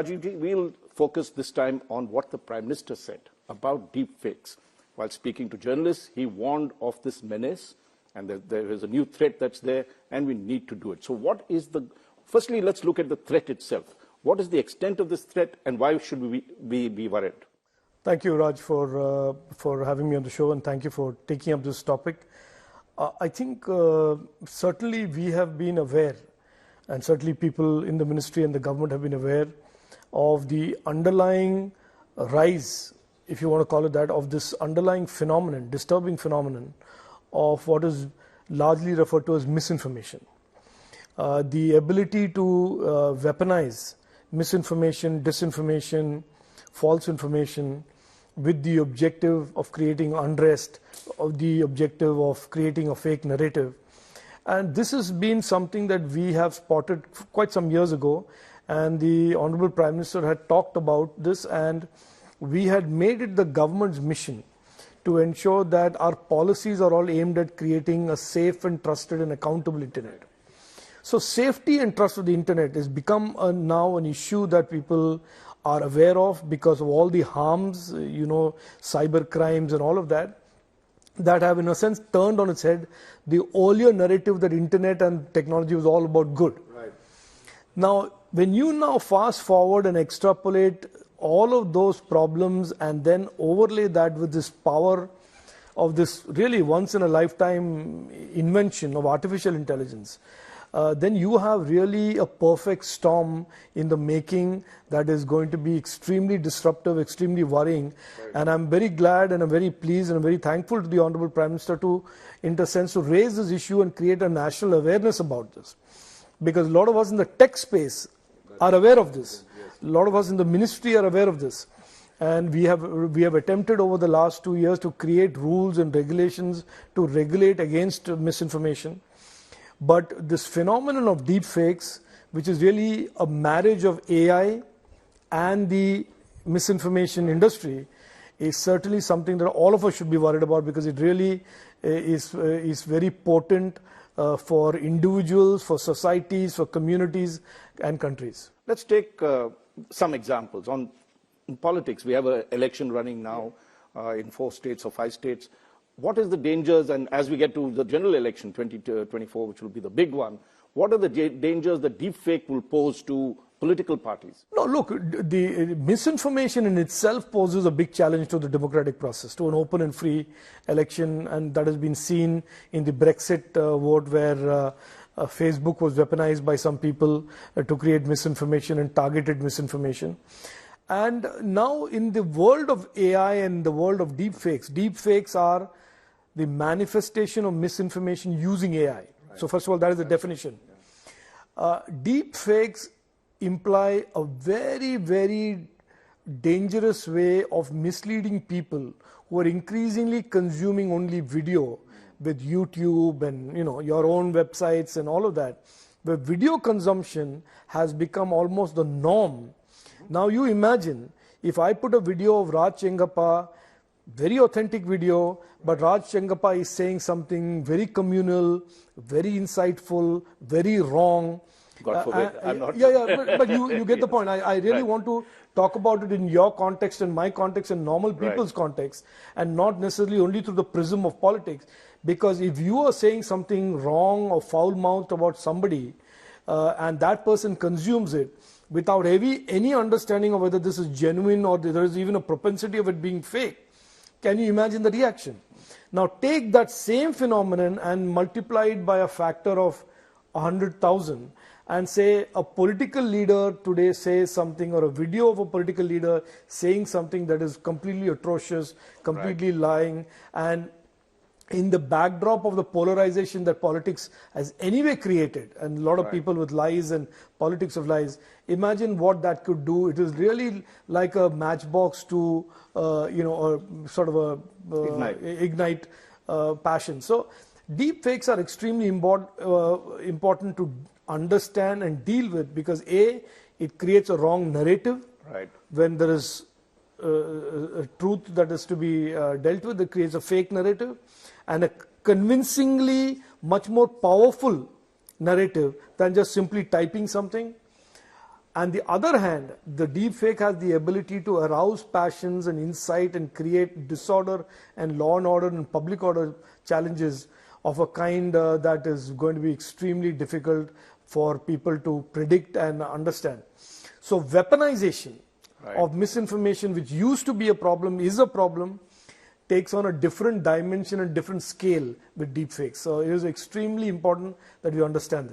Rajeev, we'll focus this time on what the Prime Minister said about deepfakes. While speaking to journalists, he warned of this menace, and there is a new threat that's there, and we need to do it. So what is the... Firstly, let's look at the threat itself. What is the extent of this threat, and why should we be worried? Thank you, Raj, for having me on the show, and thank you for taking up this topic. I think certainly we have been aware, and certainly people in the ministry and the government have been aware of the underlying rise, if you want to call it that, of this underlying phenomenon, disturbing phenomenon of what is largely referred to as misinformation. The ability to weaponize misinformation, disinformation, false information with the objective of creating unrest, of the objective of creating a fake narrative. And this has been something that we have spotted quite some years ago, and the Honorable Prime Minister had talked about this, and we had made it the government's mission to ensure that our policies are all aimed at creating a safe and trusted and accountable internet. So safety and trust of the internet has become now an issue that people are aware of because of all the harms, cyber crimes and all of that, that have in a sense turned on its head the earlier narrative that internet and technology was all about good. Right. Now, when you now fast forward and extrapolate all of those problems and then overlay that with this power of this really once in a lifetime invention of artificial intelligence, then you have really a perfect storm in the making that is going to be extremely disruptive, extremely worrying. Right. And I'm very glad and I'm very pleased and I'm very thankful to the Honorable Prime Minister to, in a sense, to raise this issue and create a national awareness about this. Because a lot of us in the tech space are aware of this. A lot of us in the ministry are aware of this. And we have attempted over the last 2 years to create rules and regulations to regulate against misinformation. But this phenomenon of deepfakes, which is really a marriage of AI and the misinformation industry, is certainly something that all of us should be worried about, because it really is very potent for individuals, for societies, for communities and countries. Let's take some examples. In politics, we have an election running now in 4 states or 5 states. What is the dangers, and as we get to the general election 2024, which will be the big one, what are the dangers that deepfake will pose to political parties? No, look, the misinformation in itself poses a big challenge to the democratic process, to an open and free election, and that has been seen in the Brexit vote, where Facebook was weaponized by some people to create misinformation and targeted misinformation. And now in the world of AI and the world of deepfakes are the manifestation of misinformation using AI. Right. So first of all, that is the definition. Deepfakes imply a very, very dangerous way of misleading people who are increasingly consuming only video with YouTube and your own websites and all of that, where video consumption has become almost the norm. Now you imagine if I put a video of Raj Chengappa, very authentic video, but Raj Chengappa is saying something very communal, very insightful, very wrong. God forbid, I'm not... but you get the point. I really want to talk about it in your context and my context and normal people's context, and not necessarily only through the prism of politics. Because if you are saying something wrong or foul-mouthed about somebody, and that person consumes it without any understanding of whether this is genuine or there is even a propensity of it being fake, can you imagine the reaction? Now take that same phenomenon and multiply it by a factor of 100,000 and say a political leader today says something, or a video of a political leader saying something that is completely atrocious, completely lying, and in the backdrop of the polarization that politics has anyway created, and a lot of people with lies and politics of lies, imagine what that could do. It is really like a matchbox to, a sort of a ignite passion. So deepfakes are extremely important to understand and deal with, because A, it creates a wrong narrative. Right. When there is a truth that is to be dealt with, it creates a fake narrative, and a convincingly much more powerful narrative than just simply typing something. And the other hand, the deepfake has the ability to arouse passions and incite and create disorder and law and order and public order challenges of a kind that is going to be extremely difficult for people to predict and understand. So weaponization of misinformation, which used to be a problem, is a problem, takes on a different dimension and different scale with deepfakes. So it is extremely important that we understand this.